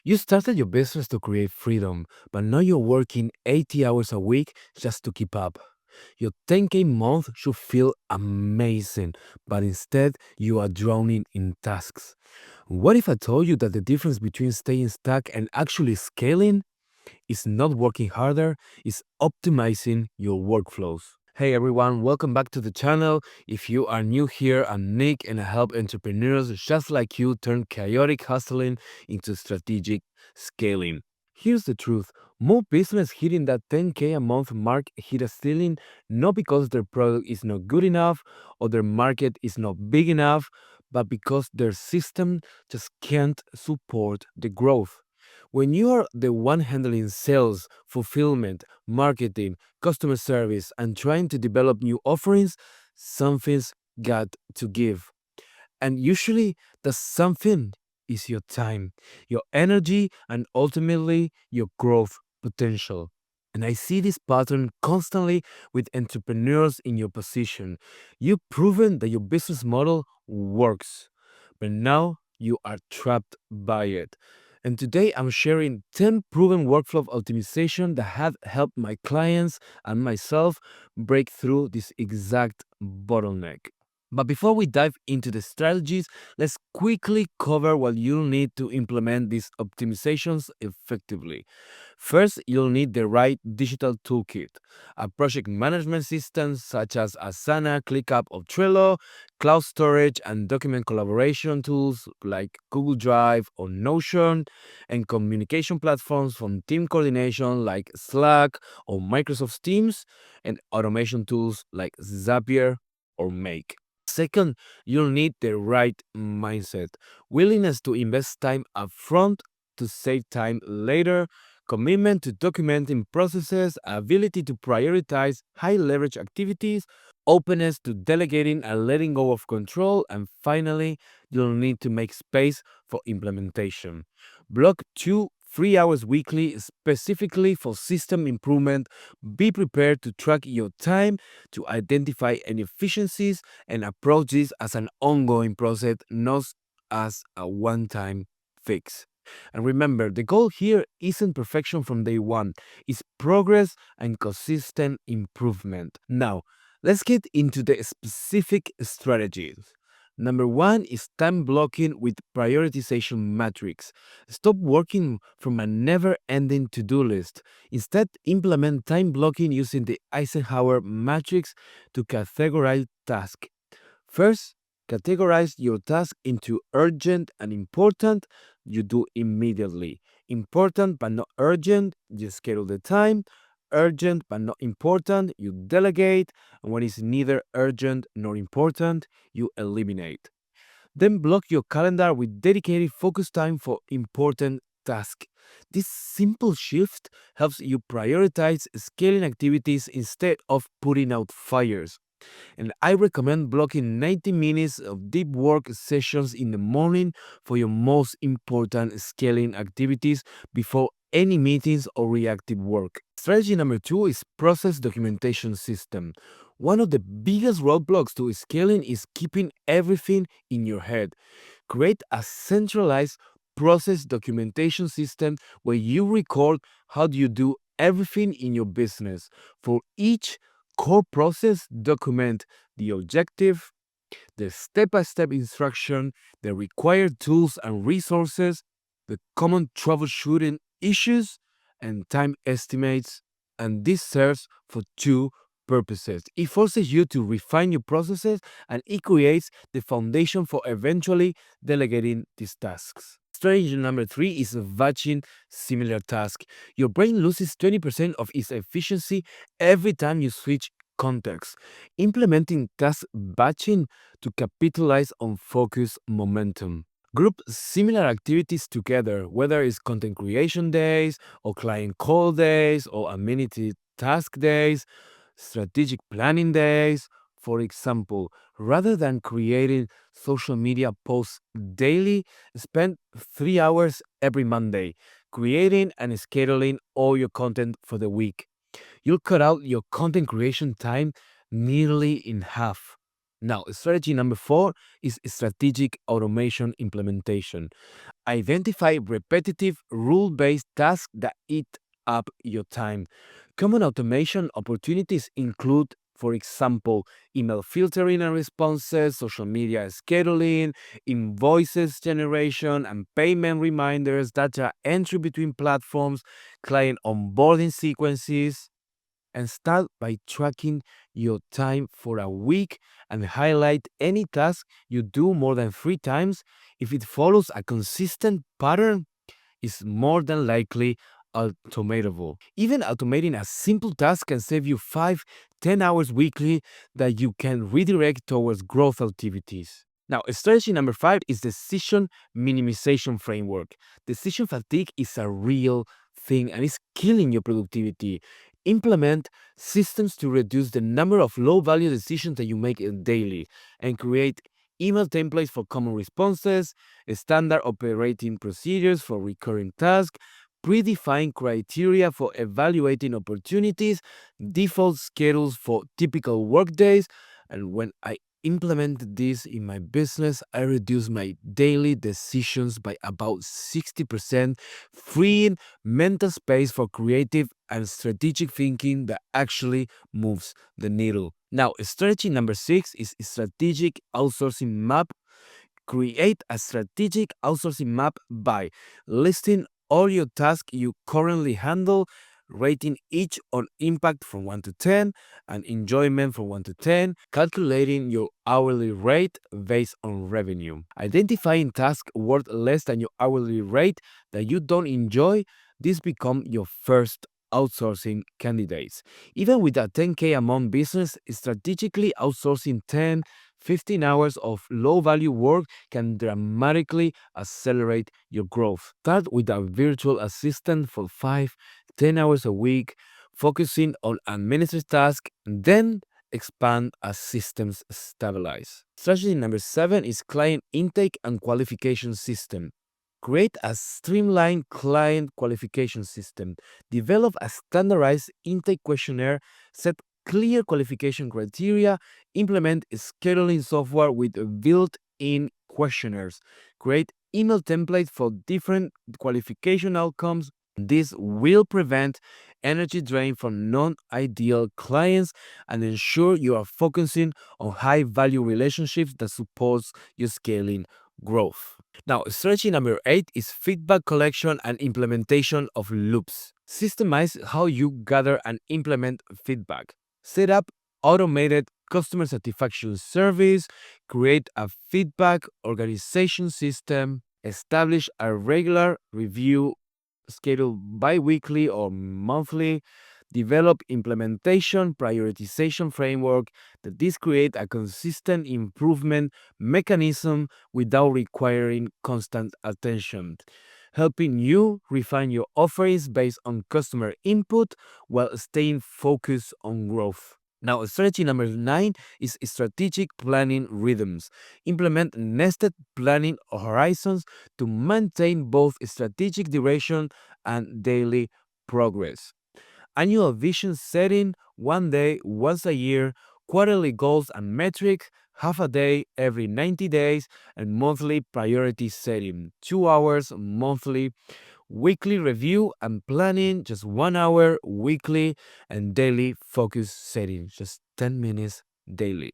You started your business to create freedom, but now you're working 80 hours a week just to keep up. Your 10K month should feel amazing, but instead you are drowning in tasks. What if I told you that the difference between staying stuck and actually scaling is not working harder, is optimizing your workflows? Hey everyone, welcome back to the channel. If you are new here, I'm Nick and I help entrepreneurs just like you turn chaotic hustling into strategic scaling. Here's the truth. More business hitting that 10K a month mark hit a ceiling not because their product is not good enough or their market is not big enough, but because their system just can't support the growth. When you are the one handling sales, fulfillment, marketing, customer service, and trying to develop new offerings, something's got to give. And usually, the something is your time, your energy, and ultimately your growth potential. And I see this pattern constantly with entrepreneurs in your position. You've proven that your business model works, but now you are trapped by it. And today I'm sharing 10 proven workflow optimization that have helped my clients and myself break through this exact bottleneck. But before we dive into the strategies, let's quickly cover what you'll need to implement these optimizations effectively. First, you'll need the right digital toolkit, a project management system such as Asana, ClickUp, or Trello, cloud storage and document collaboration tools like Google Drive or Notion, and communication platforms from team coordination like Slack or Microsoft Teams, and automation tools like Zapier or Make. Second, you'll need the right mindset, willingness to invest time upfront to save time later, commitment to documenting processes, ability to prioritize high leverage activities, openness to delegating and letting go of control, and finally, you'll need to make space for implementation. Block 2 3 hours weekly specifically for system improvement. Be prepared to track your time to identify inefficiencies and approach this as an ongoing process, not as a one time fix. And remember, the goal here isn't perfection from day one, it's progress and consistent improvement. Now, let's get into the specific strategies. Number one is time blocking with prioritization matrix. Stop working from a never ending to do list. Instead, implement time blocking using the Eisenhower matrix to categorize tasks. First, categorize your task into urgent and important, you do immediately. Important but not urgent, you schedule the time. Urgent but not important, you delegate. And when it's neither urgent nor important, you eliminate. Then block your calendar with dedicated focus time for important tasks. This simple shift helps you prioritize scaling activities instead of putting out fires. And I recommend blocking 90 minutes of deep work sessions in the morning for your most important scaling activities before any meetings or reactive work. Strategy number two is process documentation system. One of the biggest roadblocks to scaling is keeping everything in your head. Create a centralized process documentation system where you record how do you do everything in your business. For each core process, document the objective, the step-by-step instruction, the required tools and resources, the common troubleshooting issues, and time estimates. And this serves for two purposes. It forces you to refine your processes and it creates the foundation for eventually delegating these tasks. Strategy number three is batching similar tasks. Your brain loses 20% of its efficiency every time you switch context. Implementing task batching to capitalize on focus momentum. Group similar activities together, whether it's content creation days, or client call days, or amenity task days, strategic planning days. For example, rather than creating social media posts daily, spend 3 hours every Monday creating and scheduling all your content for the week. You'll cut out your content creation time nearly in half. Now, strategy number four is strategic automation implementation. Identify repetitive, rule based tasks that eat up your time. Common automation opportunities include, for example, email filtering and responses, social media scheduling, invoices generation and payment reminders, data entry between platforms, client onboarding sequences, and start by tracking your time for a week and highlight any task you do more than 3 times. If it follows a consistent pattern, is more than likely automatable. Even automating a simple task can save you 5-10 hours weekly that you can redirect towards growth activities. Now, strategy number five is decision minimization framework. Decision fatigue is a real thing and it's killing your productivity. Implement systems to reduce the number of low value decisions that you make daily and create email templates for common responses, standard operating procedures for recurring tasks, predefined criteria for evaluating opportunities, default schedules for typical workdays. And when I implement this in my business, I reduce my daily decisions by about 60%, freeing mental space for creative and strategic thinking that actually moves the needle. Now, strategy number six is strategic outsourcing map. Create a strategic outsourcing map by listing all your tasks you currently handle, rating each on impact from 1 to 10 and enjoyment from 1 to 10, calculating your hourly rate based on revenue. Identifying tasks worth less than your hourly rate that you don't enjoy, these become your first outsourcing candidates. Even with a 10K a month business, strategically outsourcing 10 15 hours of low value work can dramatically accelerate your growth. Start with a virtual assistant for 5-10 hours a week, focusing on administrative tasks, then expand as systems stabilize. Strategy number seven is client intake and qualification system. Create a streamlined client qualification system. Develop a standardized intake questionnaire. Set clear qualification criteria. Implement scheduling software with built-in questionnaires. Create email templates for different qualification outcomes. This will prevent energy drain from non-ideal clients and ensure you are focusing on high-value relationships that supports your scaling growth. Now, strategy number eight is feedback collection and implementation of loops. Systemize how you gather and implement feedback. Set up automated customer satisfaction surveys, create a feedback organization system, establish a regular review schedule bi-weekly or monthly, develop implementation prioritization framework that this create a consistent improvement mechanism without requiring constant attention, helping you refine your offerings based on customer input while staying focused on growth. Now, strategy number nine is strategic planning rhythms. Implement nested planning horizons to maintain both strategic direction and daily progress. Annual vision setting, 1 day, once a year, quarterly goals and metrics, half a day every 90 days, and monthly priority setting, 2 hours monthly, weekly review and planning, just 1 hour weekly, and daily focus setting, just 10 minutes daily.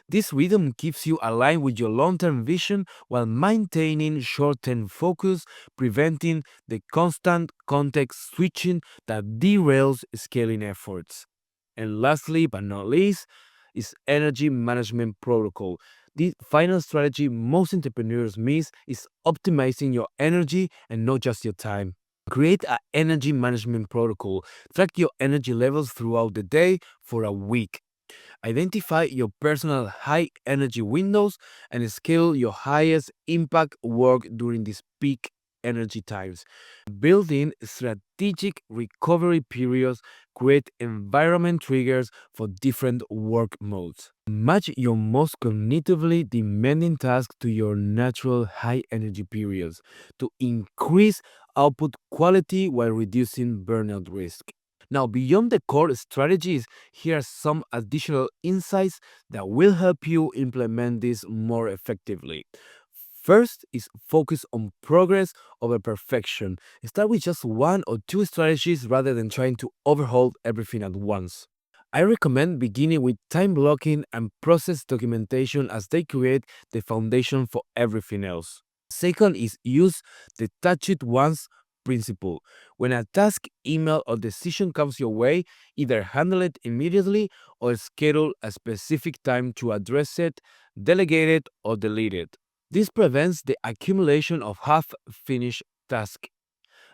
This rhythm keeps you aligned with your long term vision while maintaining short term focus, preventing the constant context switching that derails scaling efforts. And lastly, but not least, is energy management protocol. The final strategy most entrepreneurs miss is optimizing your energy and not just your time. Create an energy management protocol. Track your energy levels throughout the day for a week. Identify your personal high energy windows and scale your highest impact work during these peak energy times. Build in strategic recovery periods, create environment triggers for different work modes. Match your most cognitively demanding tasks to your natural high energy periods to increase output quality while reducing burnout risk. Now, beyond the core strategies, here are some additional insights that will help you implement this more effectively. First is focus on progress over perfection. Start with just one or two strategies rather than trying to overhaul everything at once. I recommend beginning with time blocking and process documentation as they create the foundation for everything else. Second is use the touch it once principle. When a task, email, or decision comes your way, either handle it immediately or schedule a specific time to address it, delegate it, or delete it. This prevents the accumulation of half finished tasks.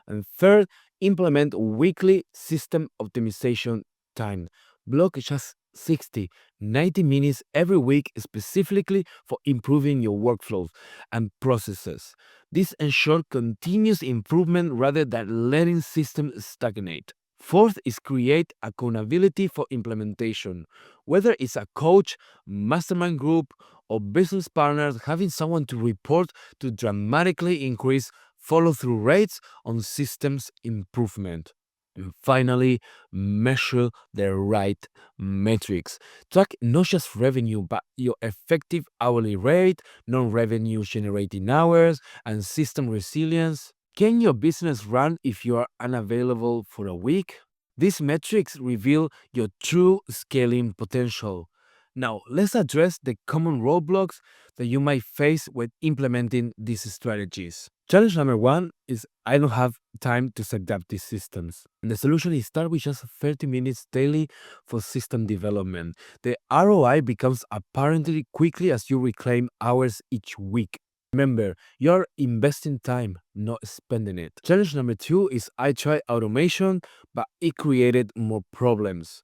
And third, implement weekly system optimization time. Block just 60, 90 minutes every week specifically for improving your workflows and processes. This ensures continuous improvement rather than letting systems stagnate. Fourth is create accountability for implementation. Whether it's a coach, mastermind group, or business partners, having someone to report to dramatically increase follow through rates on systems improvement. And finally, measure the right metrics. Track not just revenue, but your effective hourly rate, non revenue generating hours, and system resilience. Can your business run if you are unavailable for a week? These metrics reveal your true scaling potential. Now, let's address the common roadblocks that you might face when implementing these strategies. Challenge number one is I don't have time to set up these systems. And the solution is start with just 30 minutes daily for system development. The ROI becomes apparently quickly as you reclaim hours each week. Remember, you're investing time, not spending it. Challenge number two is I tried automation, but it created more problems.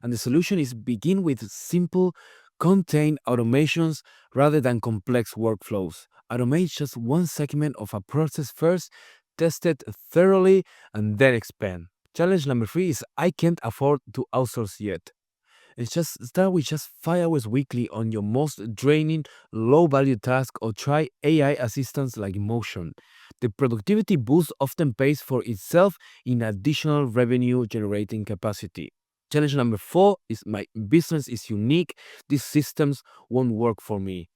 And the solution is begin with simple, contained automations rather than complex workflows. Automate just one segment of a process first, test it thoroughly, and then expand. Challenge number three is I can't afford to outsource yet. It's just start with just 5 hours weekly on your most draining, low value task or try AI assistants like Motion. The productivity boost often pays for itself in additional revenue generating capacity. Challenge number four is my business is unique. These systems won't work for me.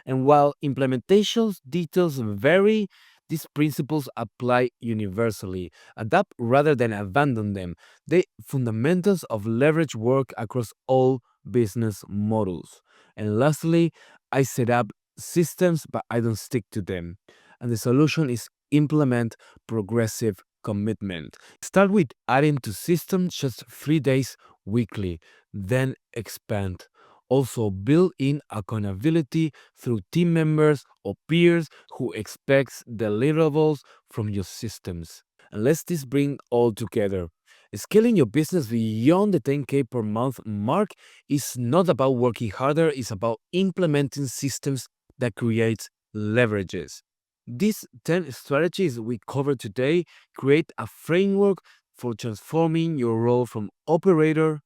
And while implementations details vary, these principles apply universally. Adapt rather than abandon them. The fundamentals of leverage work across all business models. And lastly, I set up systems, but I don't stick to them. And the solution is implement progressive commitment. Start with adding to systems just 3 days weekly, then expand. Also, build in accountability through team members or peers who expects deliverables from your systems. And let's this bring all together. Scaling your business beyond the 10K per month mark is not about working harder, it's about implementing systems that create leverages. These 10 strategies we covered today create a framework for transforming your role from operator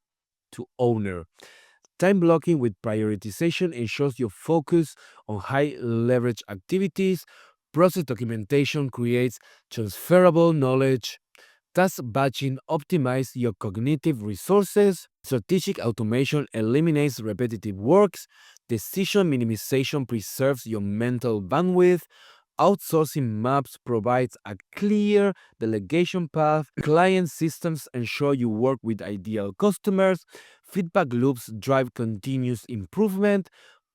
to owner. Time blocking with prioritization ensures you focus on high leverage activities. Process documentation creates transferable knowledge. Task batching optimizes your cognitive resources. Strategic automation eliminates repetitive works. Decision minimization preserves your mental bandwidth. Outsourcing maps provides a clear delegation path. Client systems ensure you work with ideal customers. Feedback loops drive continuous improvement.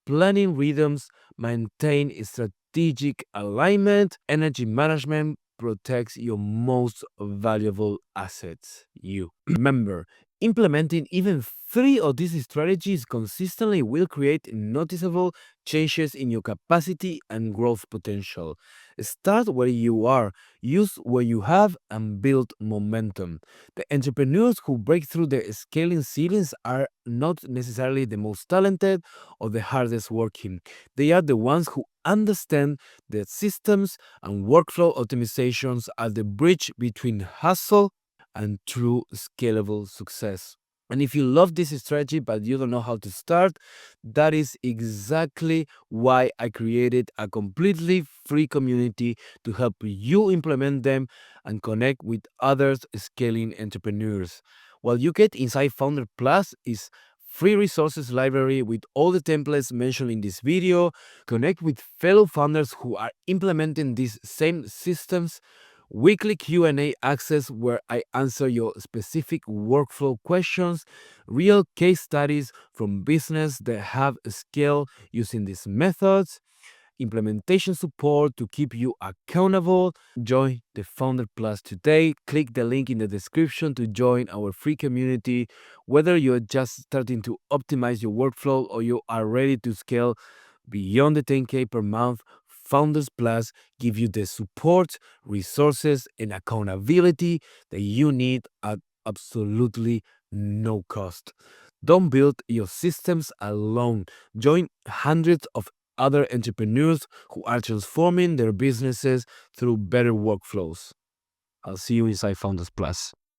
Planning rhythms maintain strategic alignment. Energy management protects your most valuable assets, you. Remember, implementing even 3 of these strategies consistently will create noticeable changes in your capacity and growth potential. Start where you are, use what you have, and build momentum. The entrepreneurs who break through the scaling ceilings are not necessarily the most talented or the hardest working. They are the ones who understand that systems and workflow optimizations are the bridge between hustle and true scalable success. And if you love this strategy but you don't know how to start, that is exactly why I created a completely free community to help you implement them and connect with others scaling entrepreneurs. What you get inside Founder Plus is free resources library with all the templates mentioned in this video, connect with fellow founders who are implementing these same systems, weekly Q&A access where I answer your specific workflow questions, real case studies from business that have scaled using these methods, implementation support to keep you accountable. Join the Founder Plus today. Click the link in the description to join our free community. Whether you're just starting to optimize your workflow or you are ready to scale beyond the 10K per month, Founders Plus give you the support, resources, and accountability that you need at absolutely no cost. Don't build your systems alone. Join hundreds of other entrepreneurs who are transforming their businesses through better workflows. I'll see you inside Founders Plus.